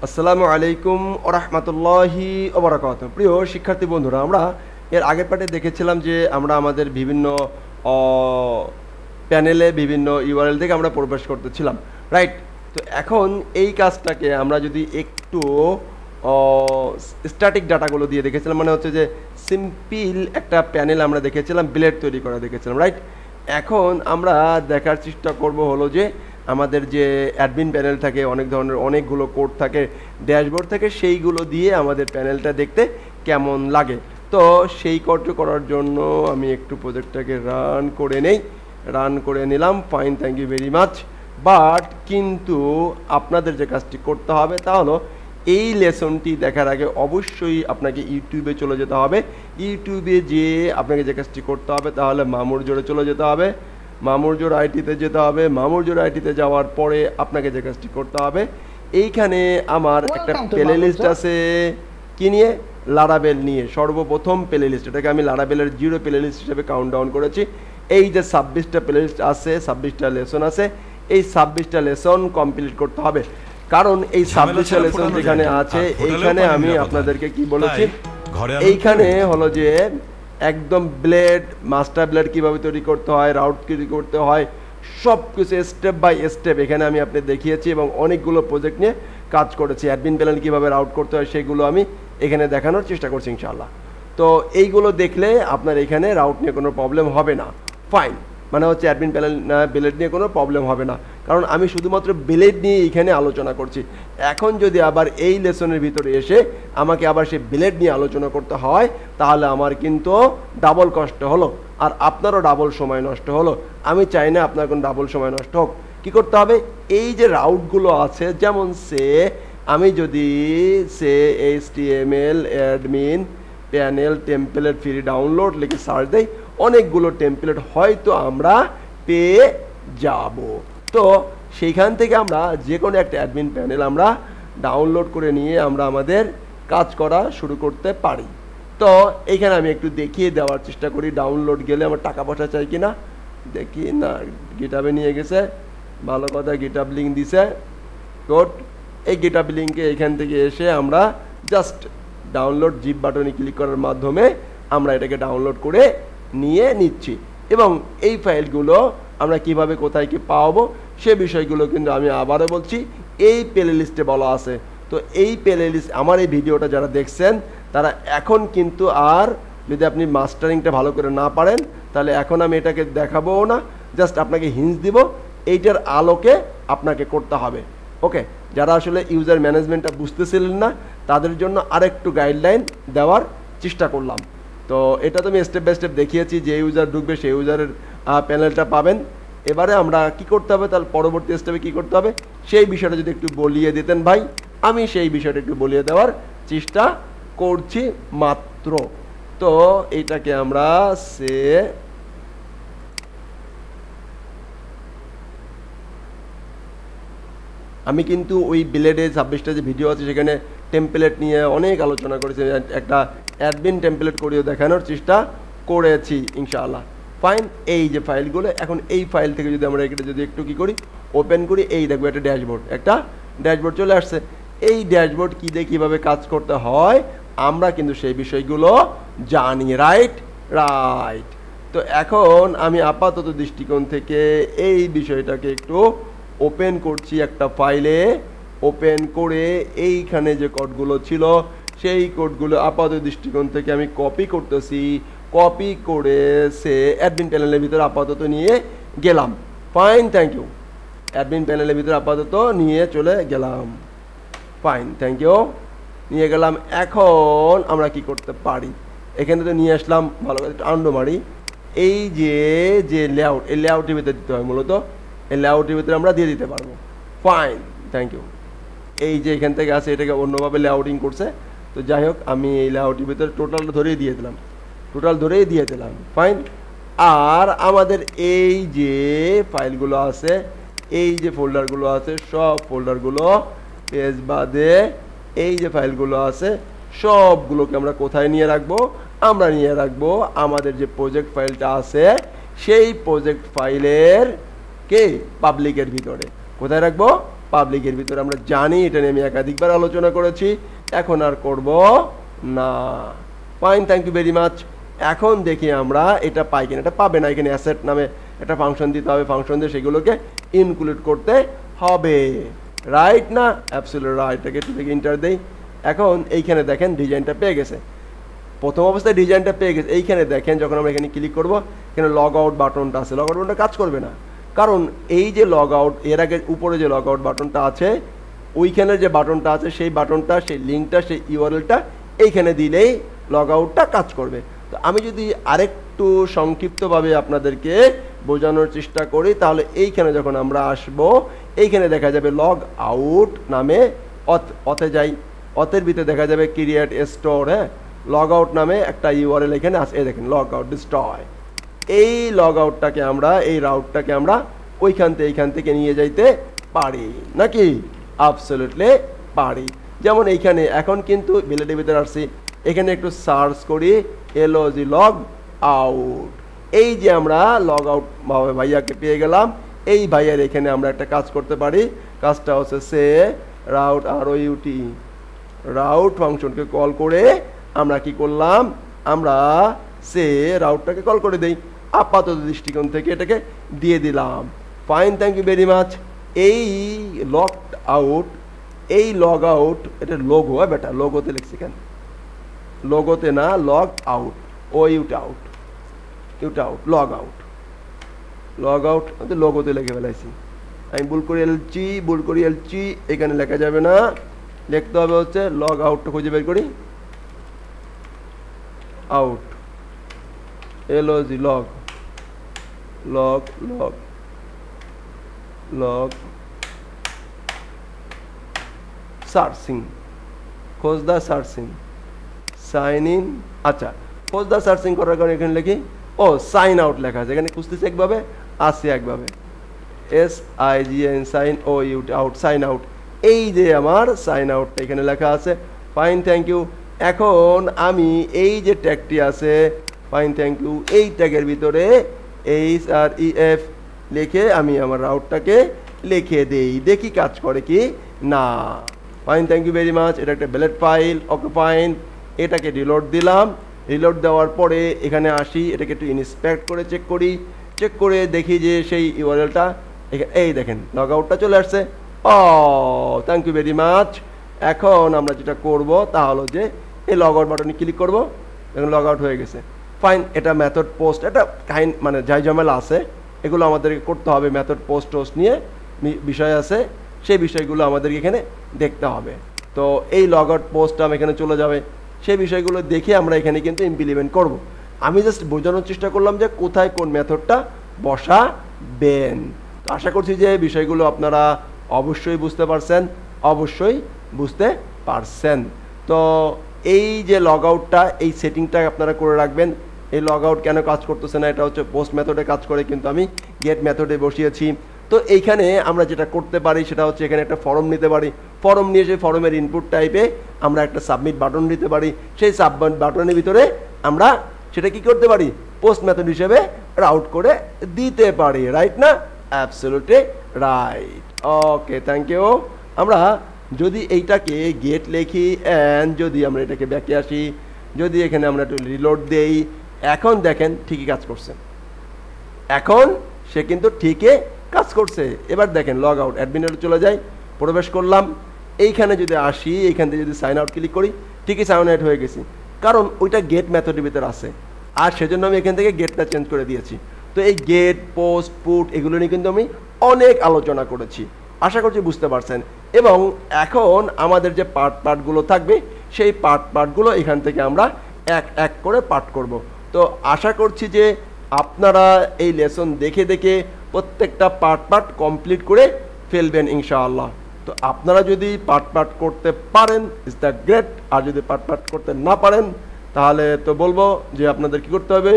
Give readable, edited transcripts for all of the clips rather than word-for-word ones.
আসসালামু আলাইকুম ওয়া রাহমাতুল্লাহি ওয়া বারাকাতুহু। প্রিয় শিক্ষার্থী বন্ধুরা, আমরা এর আগের পার্টে দেখেছিলাম যে আমরা আমাদের বিভিন্ন প্যানেলে বিভিন্ন ইউআরএল থেকে আমরা প্রবেশ করতেছিলাম, রাইট? তো এখন এই কাজটাকে আমরা যদি একটু স্ট্যাটিক ডাটাগুলো দিয়ে দেখেছিলাম, মানে হচ্ছে যে সিম্পল একটা প্যানেল আমরা দেখেছিলাম, ব্লেড তৈরি করা দেখেছিলাম, রাইট? এখন আমরা দেখার চেষ্টা করব হলো যে আমাদের যে অ্যাডমিন প্যানেল থাকে, অনেক ধরনের অনেকগুলো কোড থাকে, ড্যাশবোর্ড থাকে, সেইগুলো দিয়ে আমাদের প্যানেলটা দেখতে কেমন লাগে। তো সেই কার্য করার জন্য আমি একটু প্রজেক্টটাকে রান করে নিলাম। Fine, thank you very much. But কিন্তু আপনাদের যে কাজটি করতে হবে তা হলো এই লেসনটি দেখার আগে অবশ্যই আপনাকে ইউটিউবে চলে যেতে হবে। ইউটিউবে যেয়ে আপনাকে যে কাজটি করতে হবে তাহলে মামুর জোরে চলে যেতে হবে, মামুর জোর আইটিতে যেতে হবে। মামুর জোর আইটিতে যাওয়ার পরে আপনাকে যে কাজটি করতে হবে, এইখানে আমার একটা প্লে লিস্ট আছে, কি নিয়ে? লারাবেল নিয়ে। সর্বপ্রথম প্লে লিস্ট, এটাকে আমি লারাবেলের 0 প্লে লিস্ট হিসেবে কাউন্ট ডাউন করেছি। এই যে 26টা প্লে লিস্ট আছে, 26টা লেসন আছে, এই 26টা লেসন কমপ্লিট করতে হবে। কারণ এই 26টা লেসন যেখানে আছে, এইখানে আমি আপনাদেরকে কি বলেছি, এইখানে হলো যে একদম ব্লেড, মাস্টার ব্লেড কীভাবে তৈরি করতে হয়, রাউট তৈরি করতে হয়, সব কিছু স্টেপ বাই স্টেপ এখানে আমি আপনি দেখিয়েছি এবং অনেকগুলো প্রজেক্ট নিয়ে কাজ করেছি। অ্যাডমিন প্যানেল কীভাবে রাউট করতে হয় সেগুলো আমি এখানে দেখানোর চেষ্টা করছি ইনশাআল্লাহ। তো এইগুলো দেখলে আপনার এখানে রাউট নিয়ে কোনো প্রবলেম হবে না। ফাইন, মানে হচ্ছে অ্যাডমিন প্যানেল ব্লেড নিয়ে কোনো প্রবলেম হবে না, কারণ আমি শুধুমাত্র ব্লেড নিয়ে এইখানে আলোচনা করছি। এখন যদি আবার এই লেসনের ভিতরে এসে আমাকে আবার সেই ব্লেড নিয়ে আলোচনা করতে হয়, তাহলে আমার কিন্তু ডাবল কষ্ট হলো, আর আপনারও ডাবল সময় নষ্ট হলো। আমি চাই না আপনার কোনো ডাবল সময় নষ্ট হোক। কী করতে হবে? এই যে রাউটগুলো আছে, যেমন আমি যদি HTML admin panel template free download লিখে সার্চ দেই, অনেকগুলো টেমপ্লেট হয়তো আমরা পেয়ে যাব। তো সেইখান থেকে আমরা যে কোনো একটা অ্যাডমিন প্যানেল আমরা ডাউনলোড করে নিয়ে আমরা আমাদের কাজ করা শুরু করতে পারি। তো এইখানে আমি একটু দেখিয়ে দেওয়ার চেষ্টা করি। ডাউনলোড গেলে আমার টাকা পয়সা চাই কিনা দেখি। না, গিটহাবে নিয়ে গেছে, ভালো কথা, গিটহাব লিঙ্ক দিছে, গুড। এই গিটহাব লিঙ্কে এখান থেকে এসে আমরা জাস্ট ডাউনলোড জিপ বাটনে ক্লিক করার মাধ্যমে আমরা এটাকে ডাউনলোড করে নিয়ে নিচ্ছি। এবং এই ফাইলগুলো আমরা কিভাবে কোথায় কি পাবো সে বিষয়গুলো কিন্তু আমি আবারও বলছি, এই প্লে লিস্টে বলা আছে। তো এই প্লে লিস্ট, আমার এই ভিডিওটা যারা দেখছেন তারা এখন কিন্তু আর, যদি আপনি মাস্টারিংটা ভালো করে না পারেন তাহলে এখন আমি এটাকে দেখাবো না, জাস্ট আপনাকে হিন্স দিব, এইটার আলোকে আপনাকে করতে হবে। ওকে, যারা আসলে ইউজার ম্যানেজমেন্টটা বুঝতেছিলেন না তাদের জন্য আরেকটু গাইডলাইন দেওয়ার চেষ্টা করলাম। তো এটা তো আমি স্টেপ বাই স্টেপ দেখিয়েছি, যে ইউজার ঢুকবে সেই ইউজারের প্যানেলটা পাবেন। এবারে আমরা কি করতে হবে, তার পরবর্তী স্টেপে কি করতে হবে সেই বিষয়টা যদি একটু বলিয়ে দিতেন ভাই, আমি সেই বিষয়টা একটু বলিয়ে দেওয়ার চেষ্টা করছি মাত্র। তো এইটাকে আমরা আমি কিন্তু ওই ব্লেডে 26টা যে ভিডিও আছে সেখানে টেমপ্লেট নিয়ে অনেক আলোচনা করেছি, একটা অ্যাডমিন টেমপ্লেট করেও দেখানোর চেষ্টা করেছি ইনশাআল্লাহ। ফাইন, এই যে ফাইলগুলো, এখন এই ফাইল থেকে যদি আমরা এটা যদি একটু কি করি, ওপেন করি, এই দেখবো একটা ড্যাশবোর্ড চলে আসছে। এই ড্যাশবোর্ড কী দিয়ে কীভাবে কাজ করতে হয় আমরা কিন্তু সেই বিষয়গুলো জানি, রাইট। তো এখন আমি আপাতত দৃষ্টিকোণ থেকে এই বিষয়টাকে একটু ওপেন করছি একটা ফাইলে। ওপেন করে এইখানে যে কোডগুলো ছিল সেই কোডগুলো আপাতত দৃষ্টিকোণ থেকে আমি কপি করতেছি। কপি করে অ্যাডমিন প্যানেলের ভিতরে আপাতত নিয়ে গেলাম। Fine, thank you. অ্যাডমিন প্যানেলের ভিতরে আপাতত নিয়ে চলে গেলাম। ফাইন, থ্যাংক ইউ, নিয়ে গেলাম। এখন আমরা কি করতে পারি, এখানে তো নিয়ে আসলাম, ভালো করে আন্ডো মারি। এই যে লেআউট, এই লেআউটের ভিতরে দিতে হয়, মূলত এই লেআউটের ভিতরে আমরা দিয়ে দিতে পারবো। Fine, thank you. এই যে এখান থেকে আছে এটাকে অন্যভাবে লেআউটিং করছে, তো যাই হোক আমি এই লেআউটের ভিতরে টোটালটা ধরেই দিয়ে দিলাম। ফাইন। আর আমাদের এই যে ফাইলগুলো আছে, এই যে ফোল্ডারগুলো আছে, সব ফোল্ডারগুলো পেজ বাদে এই যে ফাইলগুলো আছে সবগুলোকে আমরা কোথায় নিয়ে রাখবো? আমরা নিয়ে রাখবো আমাদের যে প্রজেক্ট ফাইলটা আছে সেই প্রজেক্ট ফাইলের পাবলিকের ভিতরে। কোথায় রাখবো? পাবলিকের ভিতরে আমরা জানি, এটা নিয়ে আমি একাধিকবার আলোচনা করেছি, এখন আর করব না। Fine, thank you very much. এখন দেখি আমরা এটা পাই কিনা। এটা পাবে না, এখানে অ্যাসেট নামে একটা ফাংশন দিতে হবে, ফাংশন দিয়ে সেগুলোকে ইনক্লুড করতে হবে, রাইট না? Absolutely right. এটাকে একটু থেকে ইন্টার দেই। এখন এইখানে দেখেন ডিজাইনটা পেয়ে গেছে, প্রথম অবস্থায় ডিজাইনটা পেয়ে গেছে। এইখানে দেখেন যখন আমরা এখানে ক্লিক করব, এখানে লগ আউট বাটনটা আছে, লগ আউট বাটনটা কাজ করবে না, কারণ এই যে লগ আউট, এর আগে উপরে যে লগ আউট বাটনটা আছে, ওইখানে যে বাটনটা আছে, সেই বাটনটা, সেই লিঙ্কটা, সেই ইউআরএলটা এইখানে দিলেই লগ আউটটা কাজ করবে। তো আমি যদি আরেকটু সংক্ষিপ্তভাবে আপনাদেরকে বোঝানোর চেষ্টা করি, তাহলে এইখানে যখন আমরা আসব, এইখানে দেখা যাবে লগ আউট নামে অথে যাই, অথের ভিতরে দেখা যাবে ক্রিয়েট স্টোর, হ্যাঁ, লগ আউট নামে একটা ইউআরএল এখানে আছে, এই দেখেন লগ আউট ডিস্ট্রয়। এই লগ আউটটাকে আমরা, এই রাউটটাকে আমরা এইখান থেকে নিয়ে যাইতে পারি নাকি? অ্যাবসলিউটলি পারি। যেমন এইখানে এখন কিন্তু বিলেটের ভিতরে আসছি, এখানে একটু সার্চ করি এলওজি লগ আউট, এই যে আমরা লগ আউট ভাইয়াকে পেয়ে গেলাম। এই ভাইয়ার এখানে আমরা একটা কাজ করতে পারি, কাজটা হচ্ছে সে রাউট ROUT রাউট ফাংশনকে কল করে আমরা কি করলাম, আমরা সে রাউটটাকে কল করে দেই, আপাতত দৃষ্টিকোণ থেকে এটাকে দিয়ে দিলাম। Fine, thank you very much. এই লগ আউট, এই লগ আউট, এটা লোগো, বেটা লোগোতে লিখছি কেন? লোগোতে না, লগ আউট, ইউট out, log out, log out লোগোতে লিখে ফেলাইছি আমি, ভুল করি এলচি, এখানে লেখা যাবে না, লিখতে হবে হচ্ছে লগ আউটটা খুঁজে বের করি, out, L O G log, log log log searching, খোঁজদা সার্চিং, সাইন ইন। আচ্ছা, খোঁজদা সার্চিং করার কারণে এখানে লিখি সাইন আউট লেখা আছে, এখানে খুঁজতেছি একভাবে, আসছে একভাবে, SIGN sign out, sign out, এই যে আমার সাইন আউটটা এখানে লেখা আছে। Fine, thank you. এখন আমি এই যে ট্যাগটি আছে, ফাইন থ্যাংক ইউ, এই ট্যাগের ভিতরে HREF লিখে আমি আমার রাউটটাকে লিখে দেই, দেখি কাজ করে কি না। Fine, thank you very much. এটা একটা বেলেট ফাইল, ওকে ফাইন। এটাকে রিলোড দিলাম, রিলোড দেওয়ার পরে এখানে আসি, এটাকে একটু ইন্সপেক্ট করে চেক করে দেখি যে সেই ইউআরএলটা, এই দেখেন লগ আউটটা চলে আসছে। Thank you very much. এখন আমরা যেটা করব তা হলো যে এই লগ আউট বাটনে ক্লিক করব, এখন লগ আউট হয়ে গেছে। ফাইন, এটা মেথড পোস্ট, এটা মানে যাই ঝামেলা আছে এগুলো আমাদেরকে করতে হবে, মেথড পোস্ট নিয়ে বিষয় আছে, সেই বিষয়গুলো আমাদেরকে এখানে দেখতে হবে। তো এই লগ আউট পোস্টটা এখানে চলে যাবে, সেই বিষয়গুলো দেখে আমরা এখানে কিন্তু ইমপ্লিমেন্ট করব। আমি জাস্ট বোঝানোর চেষ্টা করলাম যে কোথায় কোন মেথডটা বসাবেন। তো আশা করছি যে বিষয়গুলো আপনারা অবশ্যই বুঝতে পারছেন। তো এই যে লগ আউটটা, এই সেটিংটা আপনারা করে রাখবেন। এই লগ আউট কেন কাজ করতেছে না, এটা হচ্ছে পোস্ট মেথডে কাজ করে, কিন্তু আমি গেট মেথডে বসিয়েছি। তো এইখানে আমরা যেটা করতে পারি সেটা হচ্ছে এখানে একটা ফর্ম নিতে পারি, ফর্ম নিয়ে সেই ফর্মের ইনপুট টাইপে আমরা একটা সাবমিট বাটন দিতে পারি, সেই সাবমিট বাটনের ভিতরে আমরা সেটা কি করতে পারি, পোস্ট মেথড হিসেবে রাউট করে দিতে পারি, রাইট না? Absolutely right. Okay, thank you. আমরা যদি এইটাকে গেট লিখি অ্যান্ড যদি আমরা এটাকে ব্যাকে আসি, যদি এখানে আমরা একটু রিলোড দেই, এখন দেখেন ঠিকই কাজ করছে, এখন সে কিন্তু ঠিকই কাজ করছে। এবার দেখেন লগ আউট, অ্যাডমিনে চলে যাই, প্রবেশ করলাম, এইখানে যদি আসি, এইখান থেকে যদি সাইন আউট ক্লিক করি, ঠিকই সাইন আউট হয়ে গেছি, কারণ ওইটা গেট মেথডের ভিতরে আছে, আর সেজন্য আমি এখান থেকে গেটটা চেঞ্জ করে দিয়েছি। তো এই গেট, পোস্ট, পুট এগুলো নিয়ে কিন্তু আমি অনেক আলোচনা করেছি, আশা করছি বুঝতে পারছেন। এবং এখন আমাদের যে পার্টগুলো থাকবে, সেই পার্টগুলো এখান থেকে আমরা এক করে পাঠ করব। তো আশা করছি যে আপনারা এই লেসন দেখে প্রত্যেকটা পার্ট কমপ্লিট করে ফেলবেন ইনশাআল্লাহ। তো আপনারা যদি পার্ট করতে পারেন ইজ দ্য গ্রেট, আর যদি পার্ট করতে না পারেন তাহলে তো বলবো যে আপনাদের কি করতে হবে,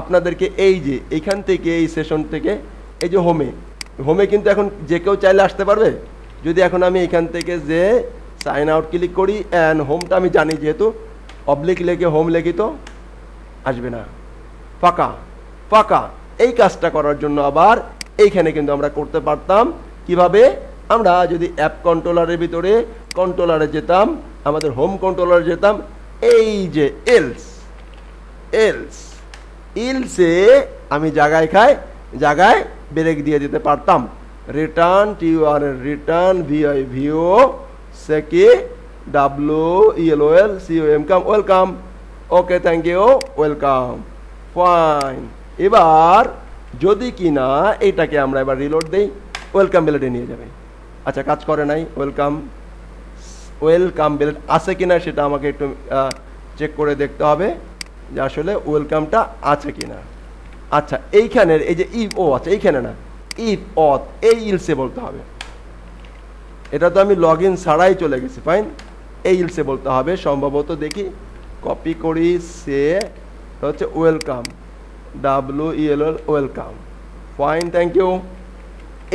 আপনাদেরকে এই যে এইখান থেকে, এই সেশন থেকে, এই যে হোমে কিন্তু এখন যে কেউ চাইলে আসতে পারবে। যদি এখন আমি এখান থেকে যে সাইন আউট ক্লিক করি অ্যান্ড হোমটা আমি জানি, যেহেতু অবলিক লেখে হোম লেখি তো আসবে না, ফাঁকা। এই কাজটা করার জন্য আবার এইখানে কিন্তু আমরা করতে পারতাম কিভাবে, আমরা যদি অ্যাপ কন্ট্রোলারের ভিতরে কন্ট্রোলারে যেতাম, আমাদের হোম কন্ট্রোলারে যেতাম, এই যে এলস এলসে আমি জায়গায় ব্রেক দিয়ে দিতে পারতাম। রিটার্ন টিউআর রিটার্ন ভিআই ভিও সেকে WELOL COM welcome, okay thank you welcome, fine. এবার যদি কিনা এইটাকে আমরা এবার রিলোড দেই, ওয়েলকাম বেলেটে নিয়ে যাবে। আচ্ছা, কাজ করে নাই। ওয়েলকাম বেলেট আছে কিনা সেটা আমাকে একটু চেক করে দেখতে হবে যে আসলে ওয়েলকামটা আছে কিনা। আচ্ছা, এইখানের এই যে ইফ ও আছে, এইখানে না, ইফ অথ এই ইলসে বলতে হবে। এটা তো আমি লগ ইন ছাড়াই চলে গেছি, ফাইন। এই ইলসে বলতে হবে সম্ভবত, দেখি কপি করি, সে হচ্ছে welcome WELOL welcome, fine thank you.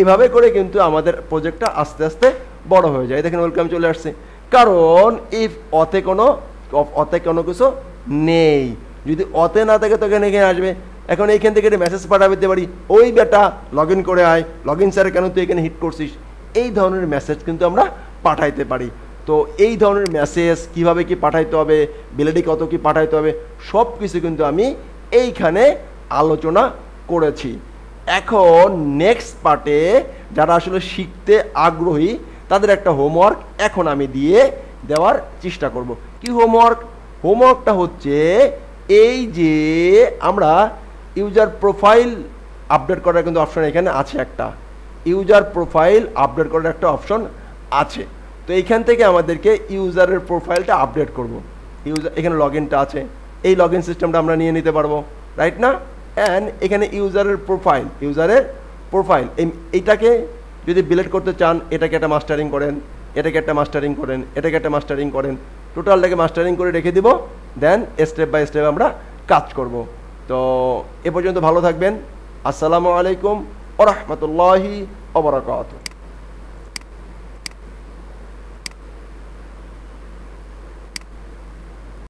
এইভাবে করে কিন্তু আমাদের প্রজেক্টটা আস্তে আস্তে বড় হয়ে যায়। দেখেন ওয়েলকাম চলে আসছে, কারণ ইফ অথে কোনো কিছু নেই। যদি অতে না থাকে তখন এখানে আসবে। এখন এইখান থেকে মেসেজ পাঠাবে দিতে পারি, ওই বেটা লগ ইন করে আয়, লগ ইন স্যার কেন তুই এখানে হিট করছিস, এই ধরনের মেসেজ কিন্তু আমরা পাঠাইতে পারি। তো এই ধরনের মেসেজ কিভাবে কি পাঠাইতে হবে, বিলেডি কত কি পাঠাইতে হবে, সব কিছু কিন্তু আমি এইখানে আলোচনা করেছি। এখন নেক্সট পার্টে যারা আসলে শিখতে আগ্রহী তাদের একটা হোমওয়ার্ক এখন আমি দিয়ে দেওয়ার চেষ্টা করব। কি হোমওয়ার্কটা হচ্ছে এই যে আমরা ইউজার প্রোফাইল আপডেট করার কিন্তু অপশন এখানে আছে, একটা ইউজার প্রোফাইল আপডেট করার একটা অপশন আছে। তো এইখান থেকে আমাদেরকে ইউজারের প্রোফাইলটা আপডেট করব। এখানে লগ ইনটা আছে, এই লগ ইন সিস্টেমটা আমরা নিয়ে নিতে পারবো, রাইট না? অ্যান্ড এখানে ইউজারের প্রোফাইল এইটাকে যদি বিলেট করতে চান, এটাকে একটা মাস্টারিং করেন, এটাকে একটা মাস্টারিং করেন, এটাকে একটা মাস্টারিং করেন, টোটালটাকে মাস্টারিং করে রেখে দিব। দেন স্টেপ বাই স্টেপ আমরা কাজ করব। তো এ পর্যন্ত ভালো থাকবেন। আসসালামু আলাইকুম ওয়া রাহমাতুল্লাহি ওয়া বারাকাতুহু।